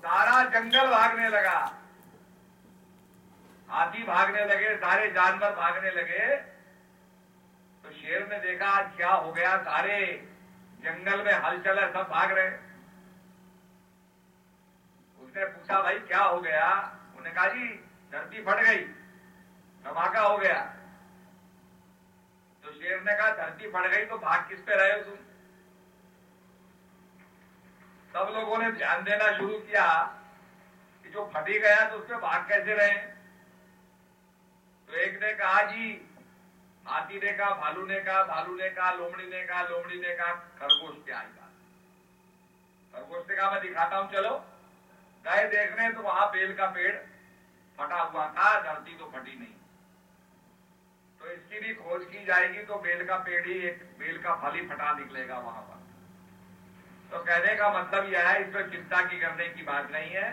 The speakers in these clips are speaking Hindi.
सारा जंगल भागने लगा, हाथी भागने लगे, सारे जानवर भागने लगे। तो शेर ने देखा आज क्या हो गया, सारे जंगल में हलचल है, सब भाग रहे। उसने पूछा भाई क्या हो गया? उन्होंने कहा जी धरती फट गई, धमाका हो गया। तो शेर ने कहा धरती फट गई तो भाग किस पे रहे हो तुम? सब लोगों ने ध्यान देना शुरू किया कि जो फटी गया तो उसमें भाग कैसे रहे। तो एक ने कहा जी हाथी ने कहा, भालू ने कहा, भालू ने कहा, लोमड़ी ने कहा, लोमड़ी ने कहा, खरगोश क्या आएगा। खरगोश ने कहा मैं दिखाता हूं चलो। गए देखने तो वहां बेल का पेड़ फटा हुआ था, धरती तो फटी नहीं। तो इसकी भी खोज की जाएगी तो बेल का पेड़ ही, एक बेल का फल ही फटा निकलेगा वहां पर। तो कहने का मतलब यह है इसमें चिंता की करने की बात नहीं है।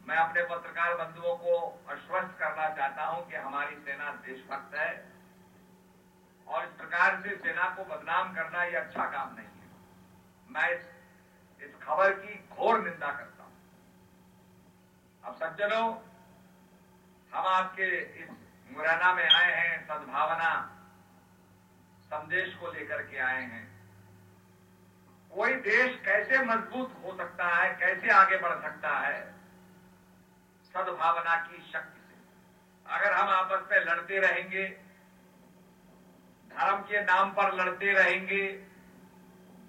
मैं अपने पत्रकार बंधुओं को आश्वस्त करना चाहता हूं कि हमारी सेना देशभक्त है और इस प्रकार से सेना को बदनाम करना यह अच्छा काम नहीं है। मैं इस खबर की घोर निंदा करता हूं। अब सज्जनों, हम आपके इस मुरैना में आए हैं, सद्भावना संदेश को लेकर के आए हैं। कोई देश कैसे मजबूत हो सकता है, कैसे आगे बढ़ सकता है? सद्भावना की शक्ति से। अगर हम आपस में लड़ते रहेंगे, धर्म के नाम पर लड़ते रहेंगे,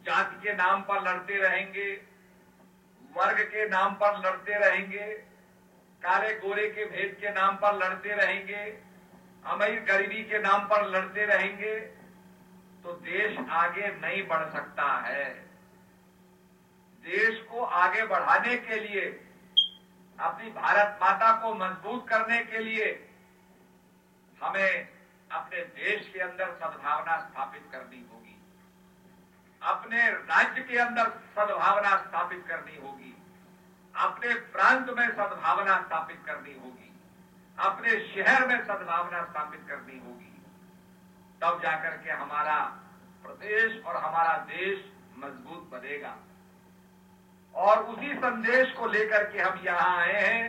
जाति के नाम पर लड़ते रहेंगे, वर्ग के नाम पर लड़ते रहेंगे, काले गोरे के भेद के नाम पर लड़ते रहेंगे, अमीर गरीबी के नाम पर लड़ते रहेंगे, तो देश आगे नहीं बढ़ सकता है। देश को आगे बढ़ाने के लिए, अपनी भारत माता को मजबूत करने के लिए हमें अपने देश के अंदर सद्भावना स्थापित करनी होगी, अपने राज्य के अंदर सद्भावना स्थापित करनी होगी, अपने प्रांत में सद्भावना स्थापित करनी होगी, अपने शहर में सद्भावना स्थापित करनी होगी। तब जाकर के हमारा प्रदेश और हमारा देश मजबूत बनेगा। और उसी संदेश को लेकर के हम यहां आए हैं,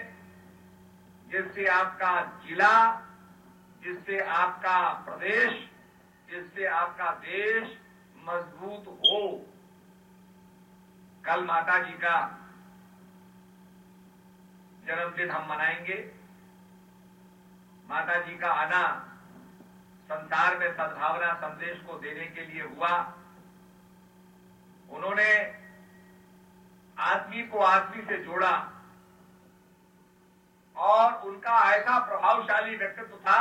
जिससे आपका जिला, जिससे आपका प्रदेश, जिससे आपका देश मजबूत हो। कल माता जी का जन्मदिन हम मनाएंगे। माता जी का आना संसार में सद्भावना संदेश को देने के लिए हुआ। उन्होंने आदमी को आदमी से जोड़ा और उनका ऐसा प्रभावशाली व्यक्तित्व था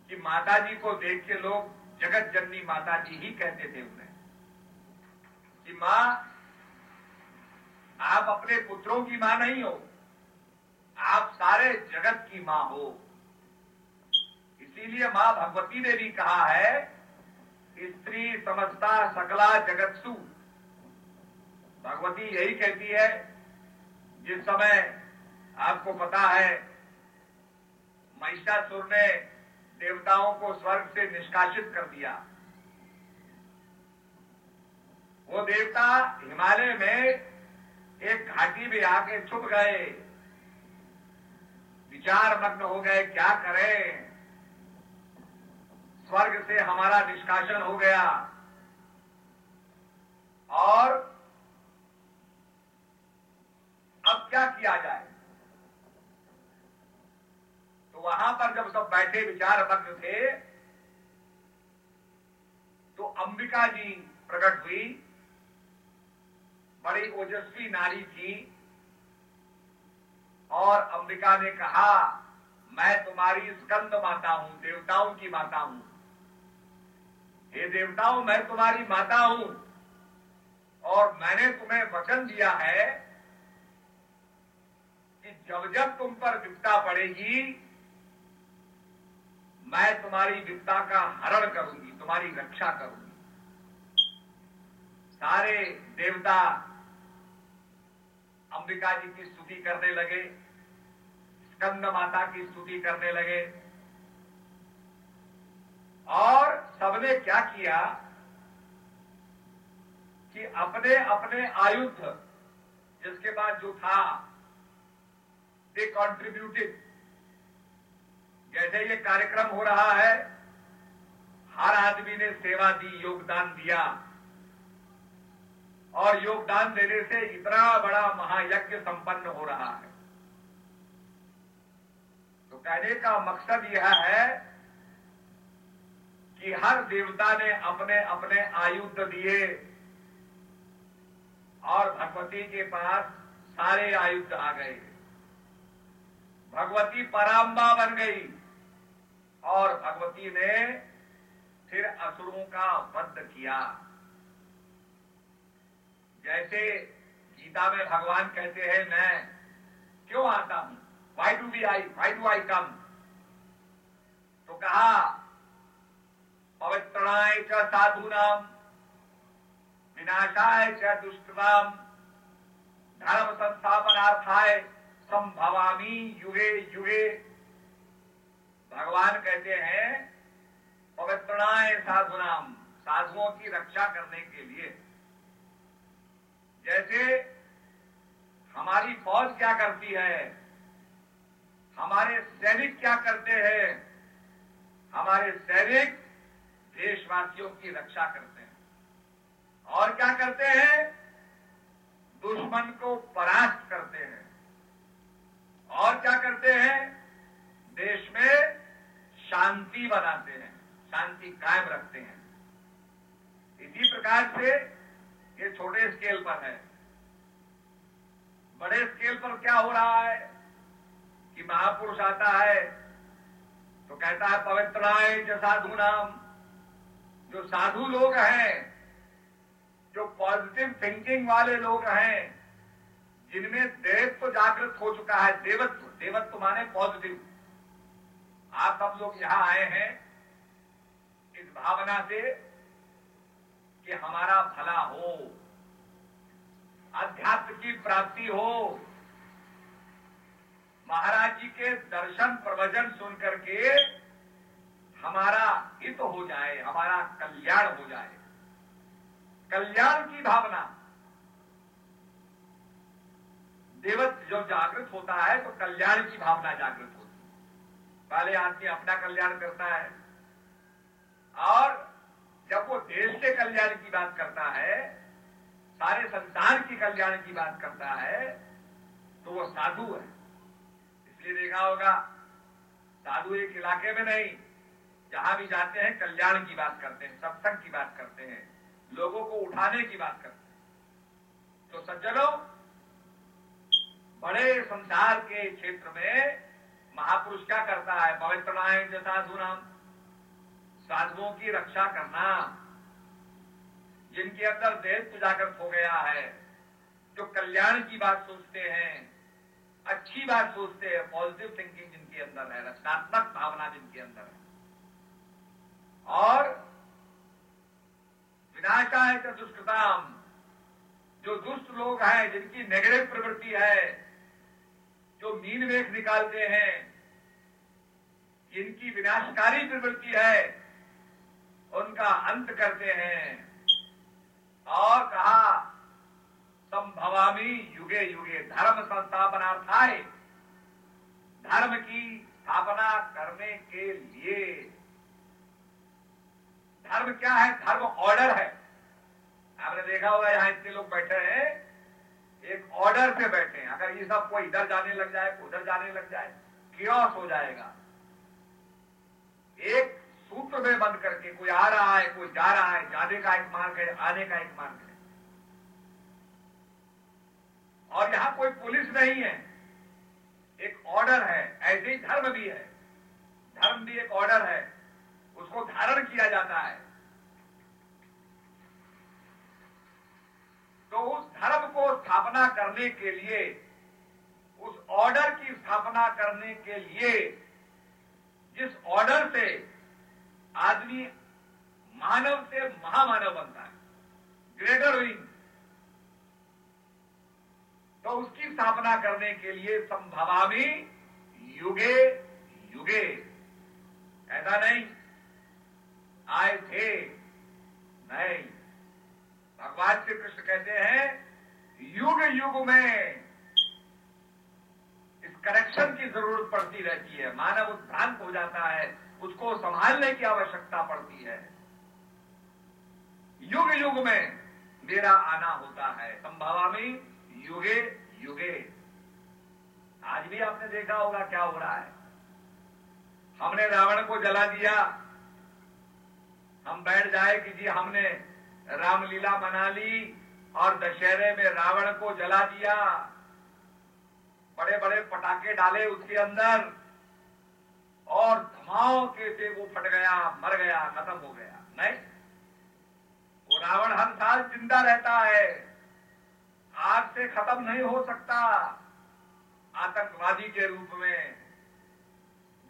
कि माता जी को देख के लोग जगत जननी माता जी ही कहते थे उन्हें कि मां, आप अपने पुत्रों की मां नहीं हो, आप सारे जगत की मां हो। इसीलिए मां भगवती ने भी कहा है, स्त्री समस्ता सकला जगत्सु। भगवती यही कहती है, जिस समय आपको पता है महिषासुर ने देवताओं को स्वर्ग से निष्कासित कर दिया। वो देवता हिमालय में एक घाटी में आके छुप गए, विचार मग्न हो गए क्या करें, स्वर्ग से हमारा निष्कासन हो गया और अब क्या किया जाए। तो वहां पर जब सब बैठे विचार मग्न थे तो अंबिका जी प्रकट हुई, बड़ी ओजस्वी नारी थी। और अंबिका ने कहा, मैं तुम्हारी स्कंद माता हूं, देवताओं की माता हूं। हे देवताओं, मैं तुम्हारी माता हूं और मैंने तुम्हें वचन दिया है कि जब जब तुम पर विपदा पड़ेगी, मैं तुम्हारी विपदा का हरण करूंगी, तुम्हारी रक्षा करूंगी। सारे देवता अंबिका जी की स्तुति करने लगे, स्कंद माता की स्तुति करने लगे। और सबने क्या किया कि अपने अपने आयुध, जिसके पास जो था, दे कॉन्ट्रीब्यूटेड। जैसे ये कार्यक्रम हो रहा है, हर आदमी ने सेवा दी, योगदान दिया, और योगदान देने से इतना बड़ा महायज्ञ संपन्न हो रहा है। तो कहने का मकसद यह है कि हर देवता ने अपने अपने आयुध दिए और भगवती के पास सारे आयुध आ गए। भगवती पराम्बा बन गई और भगवती ने फिर असुरों का वध किया। जैसे गीता में भगवान कहते हैं, मैं क्यों आता हूं, वाई डू आई कम। तो कहा, पवित्रणाय च साधूनाम विनाशाय च दुष्कृताम धर्म संस्थापनार्थाय संभवामि युगे युगे। भगवान कहते हैं पवित्रणाय साधूनाम, साधुओं की रक्षा करने के लिए। जैसे हमारी फौज क्या करती है, हमारे सैनिक क्या करते हैं, हमारे सैनिक देशवासियों की रक्षा करते हैं। और क्या करते हैं, दुश्मन को परास्त करते हैं। और क्या करते हैं, देश में शांति बनाते हैं, शांति कायम रखते हैं। इसी प्रकार से ये छोटे स्केल पर है। बड़े स्केल पर क्या हो रहा है कि महापुरुष आता है तो कहता है पवित्रणाय च साधूनाम। जो साधु लोग हैं, जो पॉजिटिव थिंकिंग वाले लोग हैं, जिनमें देवत्व जागृत हो चुका है, देवत्व माने पॉजिटिव। आप सब लोग यहां आए हैं इस भावना से कि हमारा भला हो, अध्यात्म की प्राप्ति हो, महाराज जी के दर्शन प्रवचन सुन करके हमारा हित हो जाए, हमारा कल्याण हो जाए। कल्याण की भावना, देवत्व जो जागृत होता है तो कल्याण की भावना जागृत होती है। पहले आदमी अपना कल्याण करता है, और जब वो देश के कल्याण की बात करता है, सारे संसार की कल्याण की बात करता है, तो वो साधु है। इसलिए देखा होगा, साधु एक इलाके में नहीं, जहां भी जाते हैं कल्याण की बात करते हैं, सत्संग की बात करते हैं, लोगों को उठाने की बात करते हैं। तो सज्जनों, बड़े संसार के क्षेत्र में महापुरुष क्या करता है, पवित्रणाय च साधूनाम, साधुओं की रक्षा करना। जिनके अंदर देवत्व जागृत हो गया है, जो कल्याण की बात सोचते हैं, अच्छी बात सोचते हैं, पॉजिटिव थिंकिंग जिनके अंदर है, रचनात्मक भावना जिनके अंदर है, और विनाशाय च दुष्कृताम, जो दुष्ट लोग हैं, जिनकी नेगेटिव प्रवृत्ति है, जो मीन मेख निकालते हैं, जिनकी विनाशकारी प्रवृत्ति है, उनका अंत करते हैं। और कहा, संभवामि युगे युगे, धर्म संस्थापनार्थाय, धर्म की स्थापना करने के लिए। धर्म क्या है, धर्म ऑर्डर है। आपने देखा होगा यहां इतने लोग बैठे हैं, एक ऑर्डर से बैठे हैं। अगर ये सब कोई इधर जाने लग जाए, उधर जाने लग जाए, कियोस हो जाएगा। एक सूत्र में बंद करके, कोई आ रहा है, कोई जा रहा है, जाने का एक मार्ग है, आने का एक मार्ग है। और यहां कोई पुलिस नहीं है, एक ऑर्डर है। ऐसे ही धर्म भी है, धर्म भी एक ऑर्डर है, उसको धारण किया जाता है। तो उस धर्म को स्थापना करने के लिए, उस ऑर्डर की स्थापना करने के लिए, जिस ऑर्डर से आदमी मानव से महामानव बनता है, ग्रेटर बीइंग, तो उसकी स्थापना करने के लिए संभवामि युगे युगे। ऐसा नहीं आए थे, नहीं। भगवान श्री कृष्ण कहते हैं, युग युग में करेक्शन की जरूरत पड़ती रहती है। मानव उत्थान हो जाता है, उसको संभालने की आवश्यकता पड़ती है। युग युग में मेरा आना होता है, संभवामि युगे युगे। आज भी आपने देखा होगा क्या हो रहा है। हमने रावण को जला दिया, हम बैठ जाए कि जी हमने रामलीला मना ली और दशहरे में रावण को जला दिया, बड़े बड़े पटाखे डाले उसके अंदर और धमाके से वो फट गया, मर गया, खत्म हो गया। नहीं, वो रावण हर साल जिंदा रहता है, आग से खत्म नहीं हो सकता। आतंकवादी के रूप में,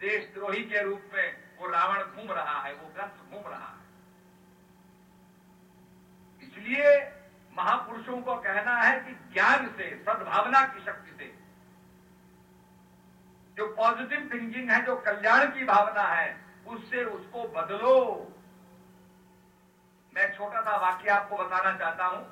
देशद्रोही के रूप में वो रावण घूम रहा है, वो ग्रस्त घूम रहा है। इसलिए महापुरुषों को कहना है कि ज्ञान से, सद्भावना की शक्ति से, जो पॉजिटिव थिंकिंग है, जो कल्याण की भावना है, उससे उसको बदलो। मैं एक छोटा सा वाक्य आपको बताना चाहता हूं।